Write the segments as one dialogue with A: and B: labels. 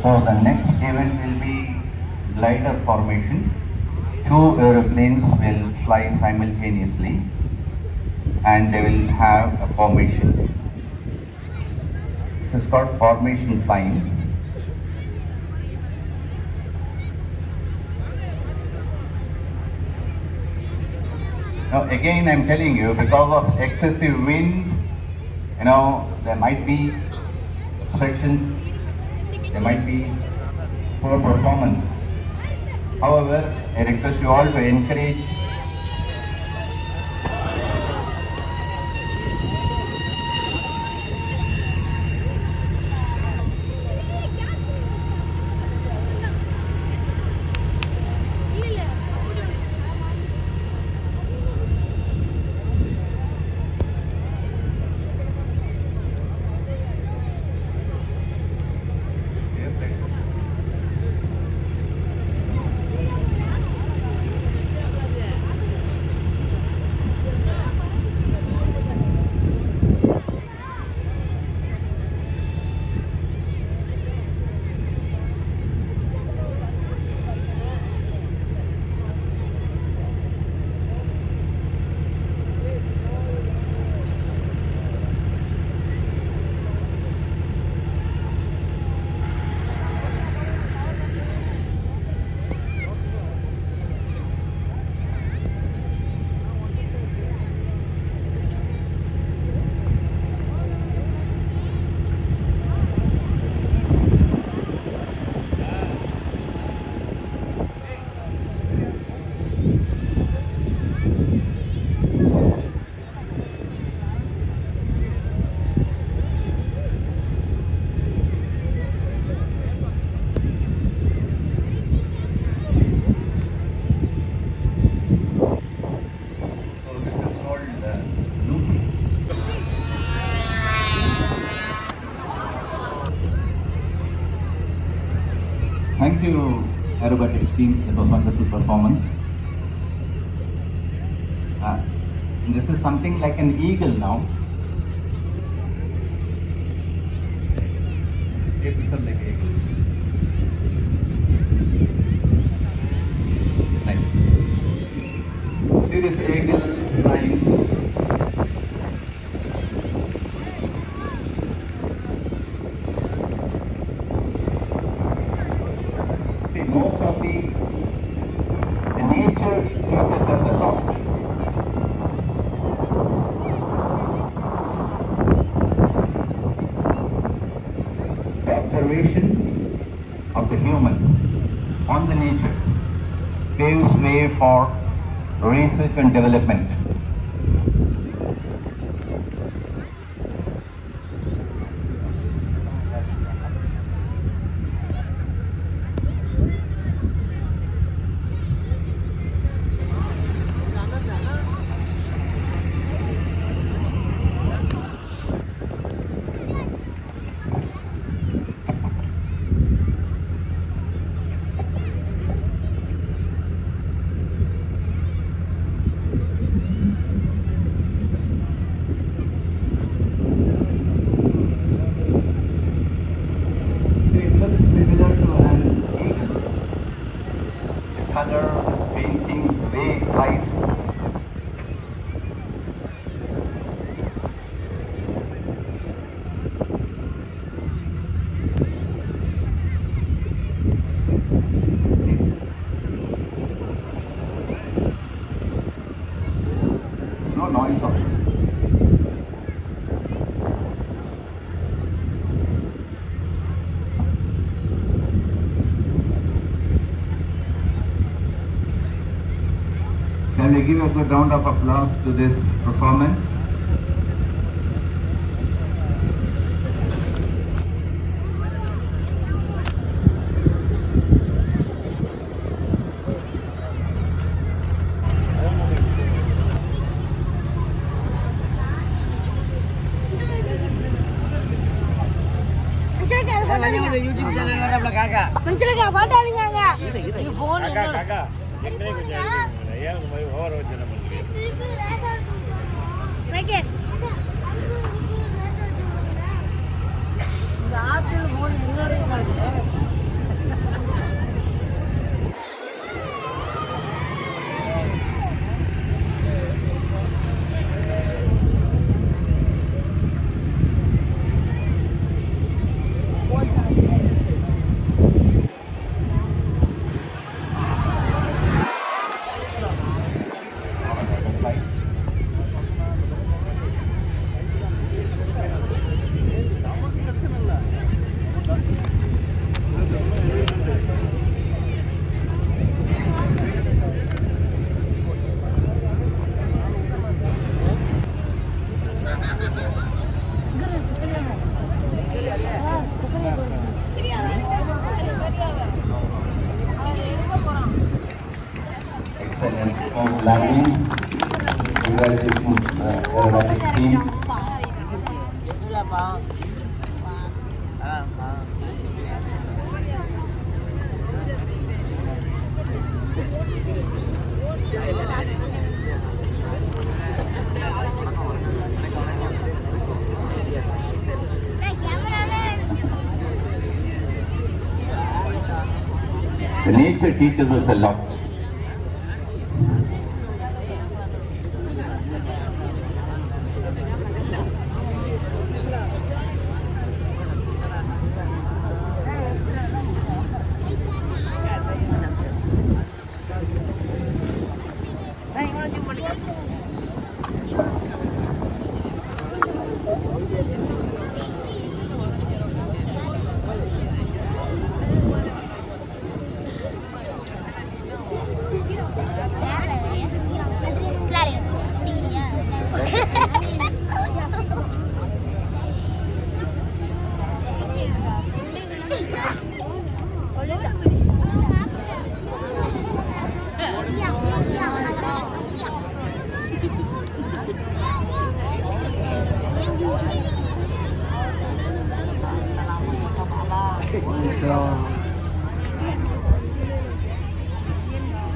A: So the next event will be glider formation. Two aeroplanes will fly simultaneously and they will have a formation. This is called formation flying. Now again I'm telling you, because of excessive wind, there might be obstructions, there might be poor performance. However, I request you all to encourage Thank you, aerobatics team. It was a wonderful performance. This is something like an eagle now. It becomes like an eagle. Nice. Serious eagle flying. Most of the nature teaches us a lot. The observation of the human on the nature paves way for research and development. Can we give a good round of applause to this performance?
B: YouTube channel வரப்பல காக்கா
C: மஞ்சளுக்கு photo எடுங்க
B: இது phone என்ன
D: காக்கா எங்கனே கொஞ்சம் ஏன் இந்த மாதிரி ஓவர வச்சு நம்ம
C: ஓகே
B: இந்த ஆப்பிள் ஃபோன் என்னோட இருக்காது
A: Excellent smoke landing. Congratulations, aerobatic team. The nature teaches us a lot.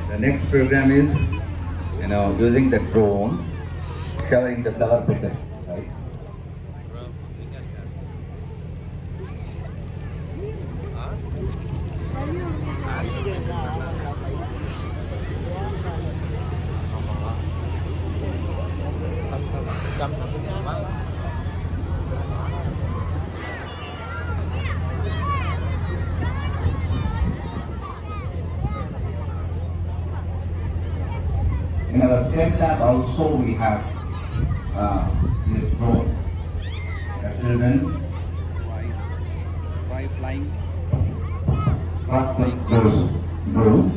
A: The next program is, using the drone, showering the flower petals, right? In our STEM lab also we have this drone. The children
D: try flying.
A: practice those drones.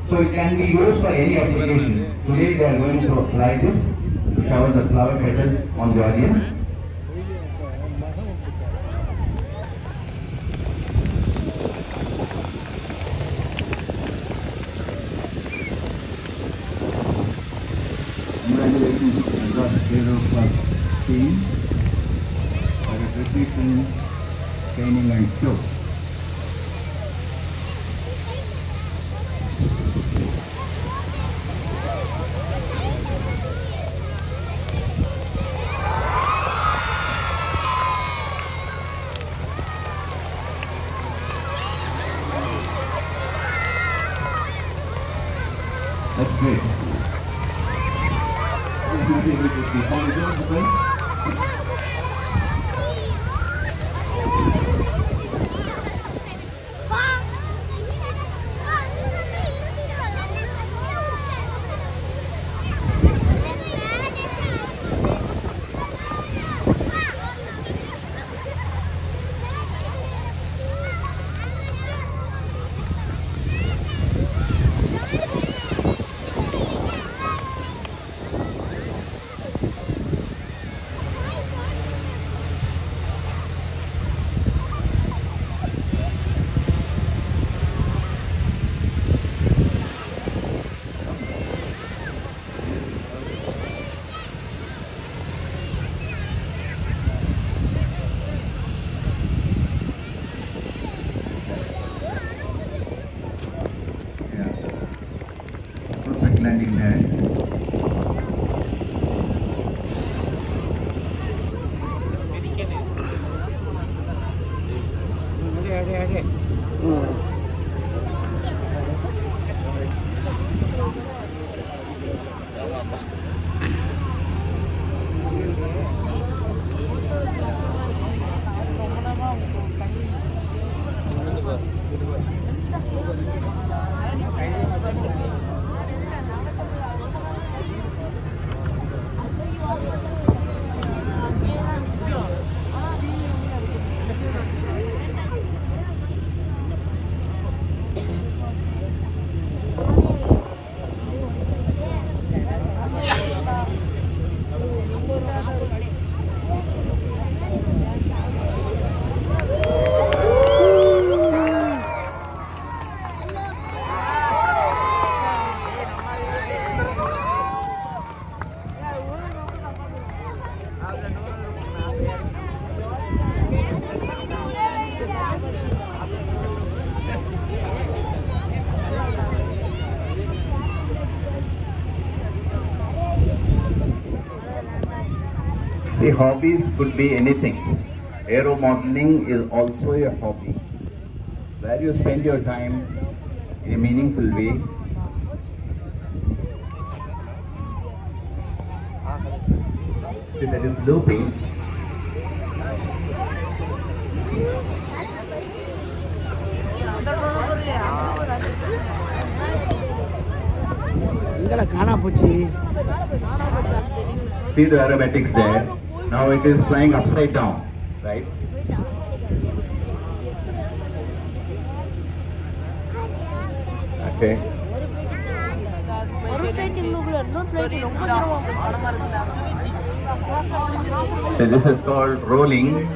A: So it can be used for any application. Today they are going to apply this to shower the flower petals on the audience. Congratulations to the Zero Club team for the precision training and show. That's great. standing there. See, hobbies could be anything. Aero modeling is also a hobby, where you spend your time in a meaningful way. See, that is looping. See the aerobatics there. Now it is flying upside down, right? Okay. So this is called rolling.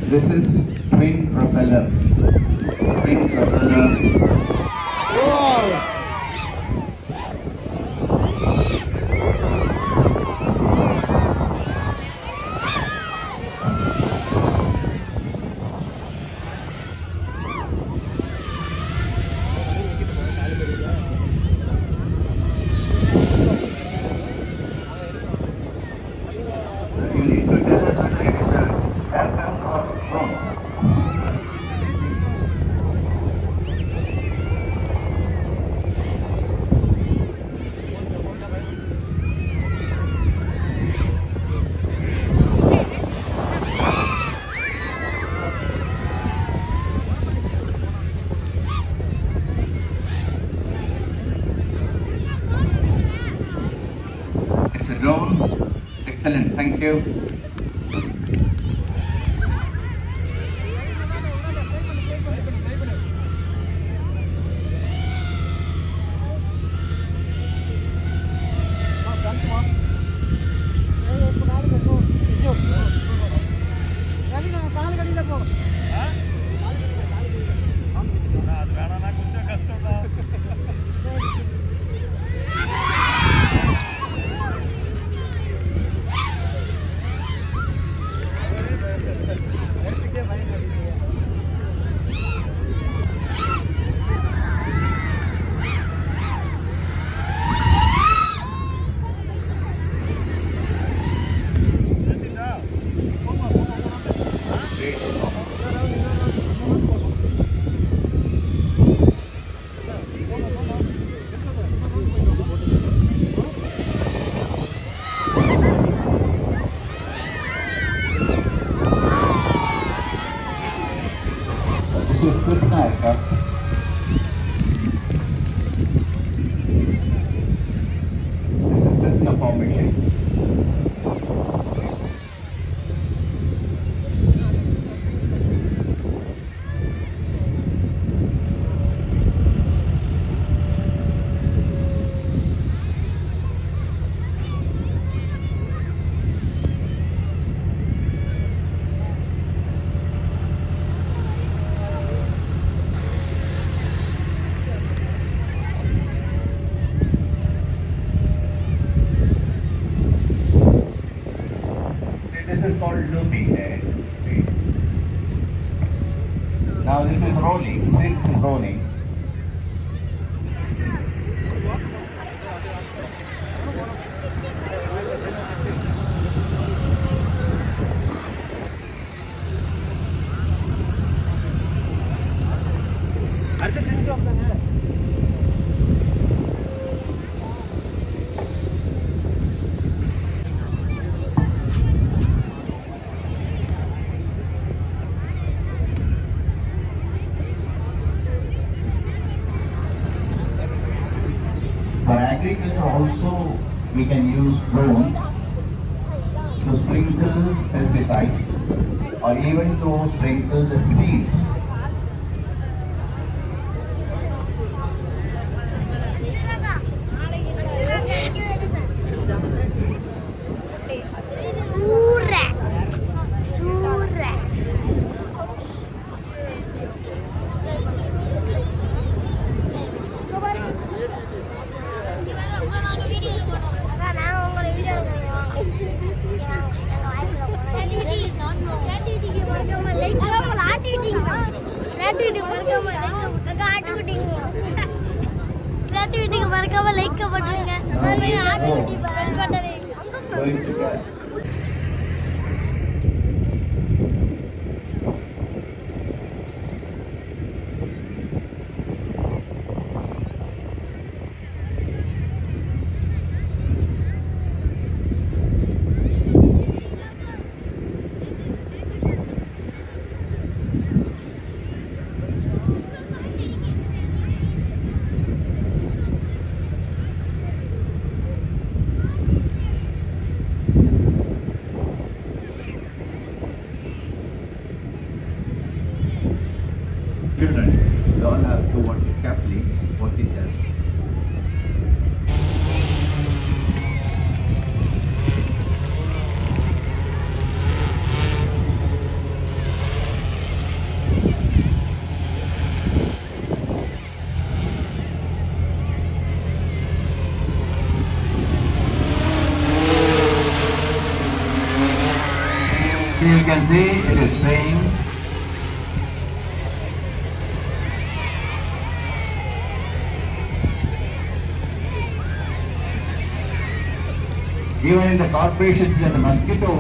A: This is twin propeller. Twin propeller. You need to tell us whether it is an aircraft or drone. It's a drone. Excellent, thank you. is Krishna aircraft. This is Krishna formation. This is called looping there. See. Now this is rolling. See, this is rolling.
D: அடுத்த train வந்தாங்க
A: For agriculture also, we can use drones to sprinkle pesticides or even to sprinkle the seeds.
C: மறக்காம like பண்ணுங்க.
A: Going to get children. We all have to watch it carefully, what it does. You can see it is spraying. Even in the corporations and the mosquito,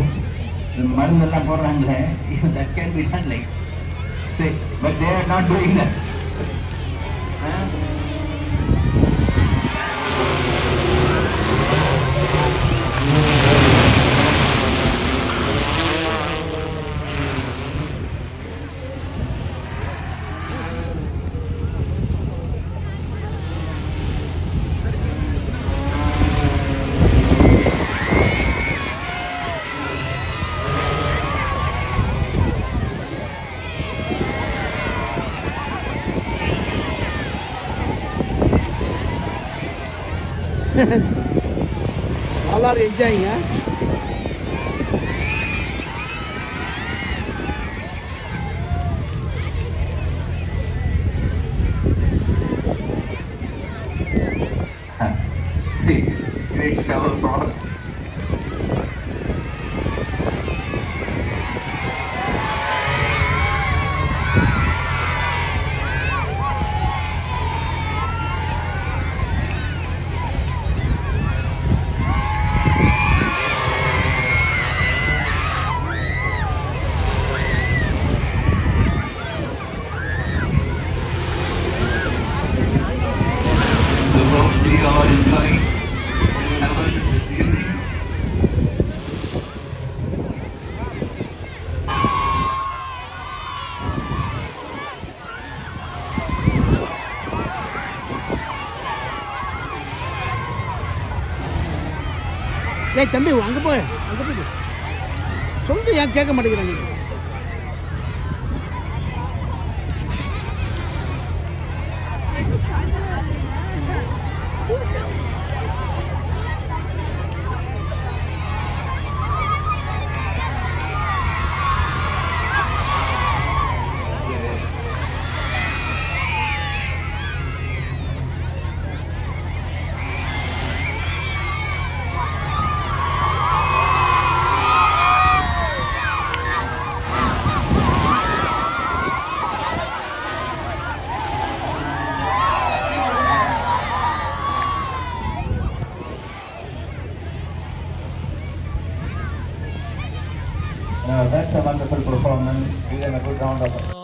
A: the மருந்தெல்லாம் போடுறாங்களே, even that can be done like, say, but they are not doing that. Huh?
B: All are enjoying, huh?
A: Great shower for
B: ஏய் தம்பி அங்கே போய் சொல்லிட்டு ஏன் கேட்க மாட்டேங்கிறாங்க நீங்க?
A: That's a wonderful performance. Give them a good round of applause.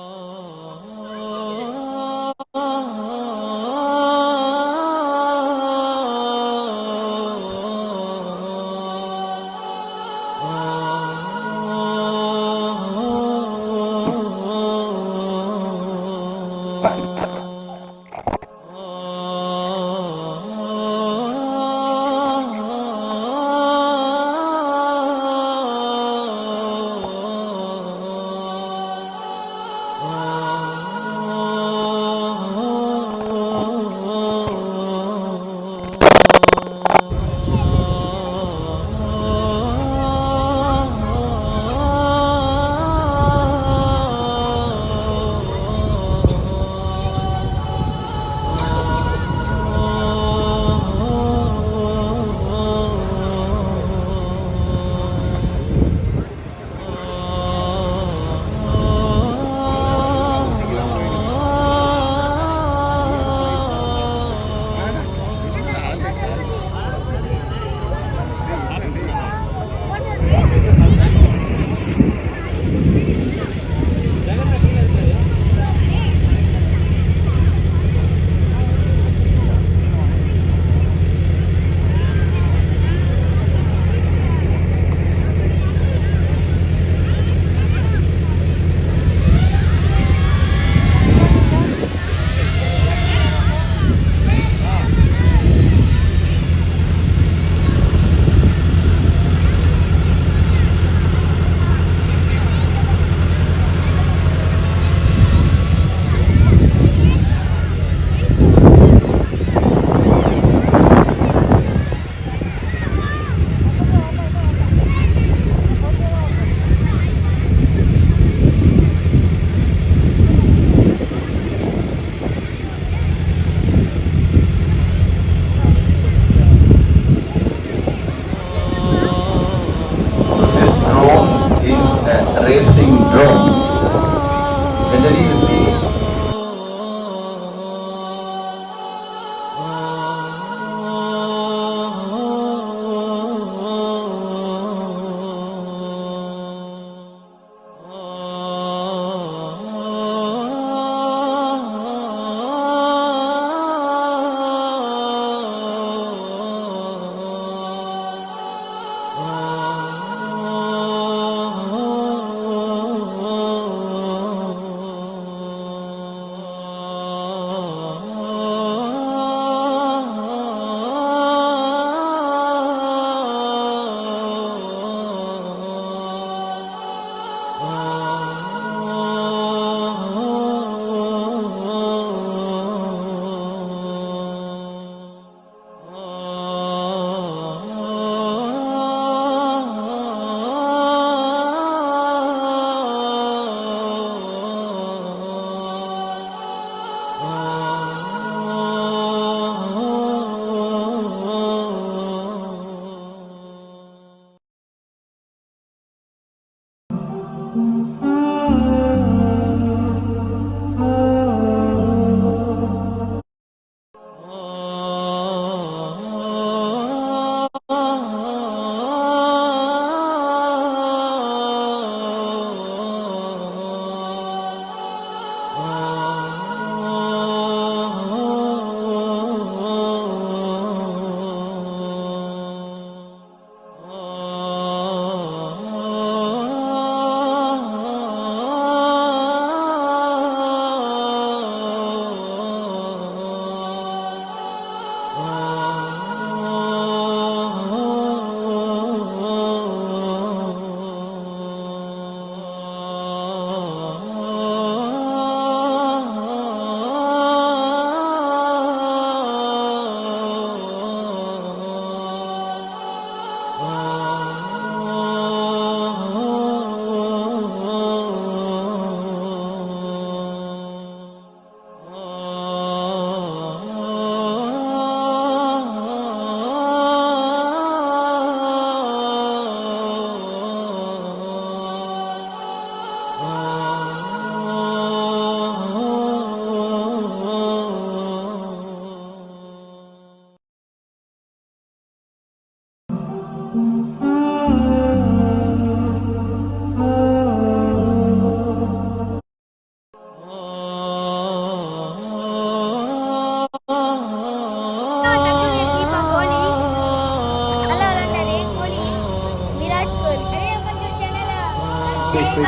A: Quick, quick.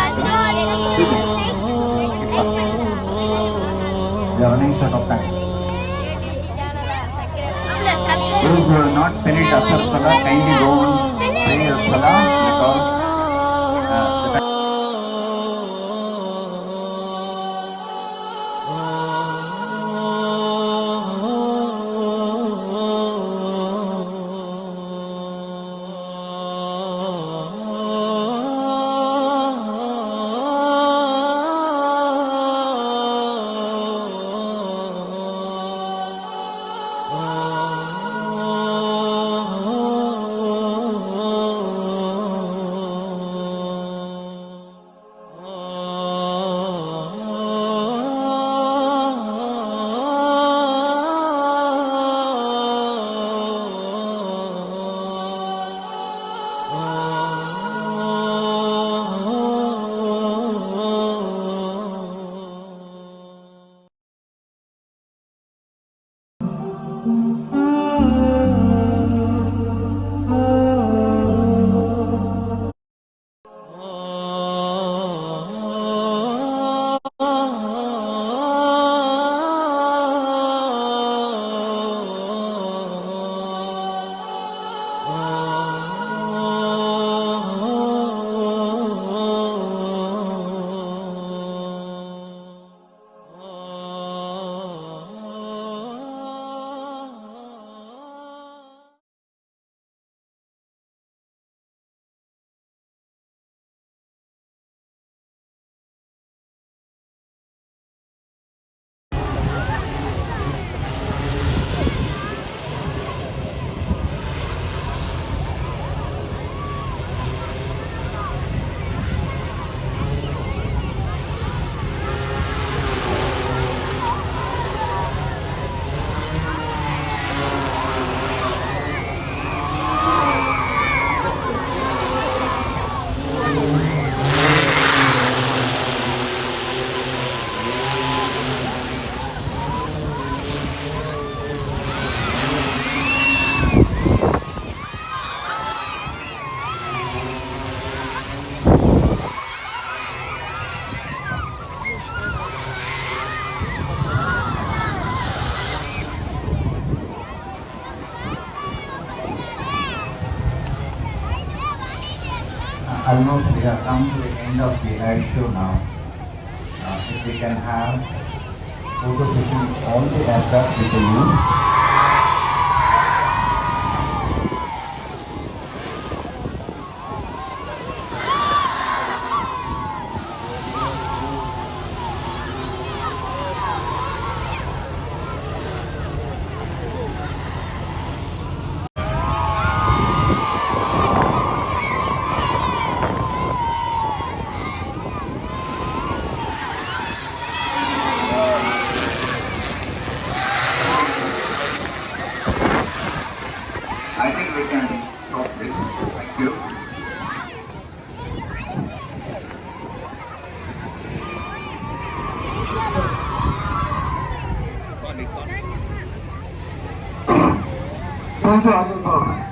A: We are running short of time. Those who have not finished Asar Salah, kindly go and pray your Salah because the time. Almost we have come to the end of the air show now. If we can have photo session with all the aircraft we can use. I think we can stop this. Thank you. Thank you, Ajay.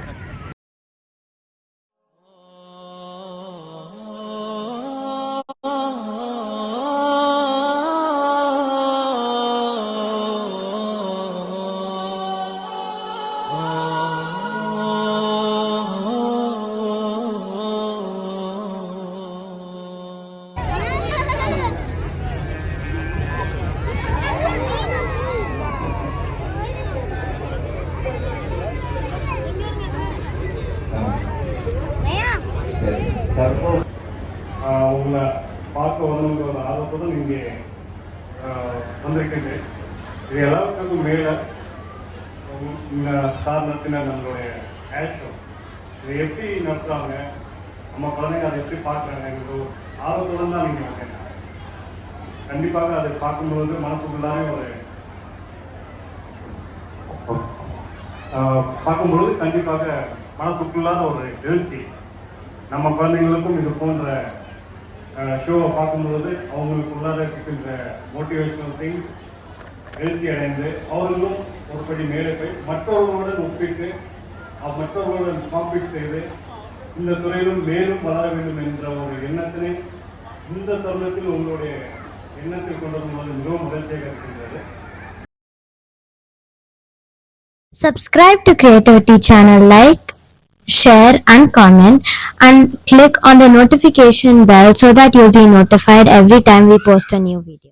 D: உங்களை பார்க்க வரணுங்கிற ஒரு ஆர்வத்துடன் இங்கே வந்திருக்கின்றேன். இது எல்லாத்துக்கும் மேலே இந்த சார் நடத்தின நம்மளுடைய ஆக்ஷன் இதை எப்படி நடத்துகிறாங்க, நம்ம குழந்தைங்க அதை எப்படி பார்க்குறாங்க ஆர்வத்துடன் தான் நீங்கள் வந்தேன். கண்டிப்பாக அதை பார்க்கும்போது மனசுக்குள்ளாவே ஒரு பார்க்கும்பொழுது கண்டிப்பாக மனசுக்குள்ளாத ஒரு எழுச்சி. நம்ம குழந்தைங்களுக்கும் இது போன்ற ஷோவை பார்க்கும்பொழுது அவங்களுக்குள்ளார இருக்கின்ற மோட்டிவேஷனல் திங் எழுச்சி அடைந்து அவர்களும் ஒருபடி மேலே போய் மற்றவர்களுடன் ஒப்பிட்டு மற்றவர்களுடன் காம்பீட் செய்து இந்த துறையிலும் மேலும் வளர வேண்டும் என்ற ஒரு எண்ணத்தினை இந்த தருணத்தில் உங்களுடைய எண்ணத்தில் கொண்டு வரும்போது மிகவும் மகிழ்ச்சியாக இருக்கின்றது.
E: Subscribe to Creativity channel, like, share and comment, and click on the notification bell so that you'll be notified every time we post a new video.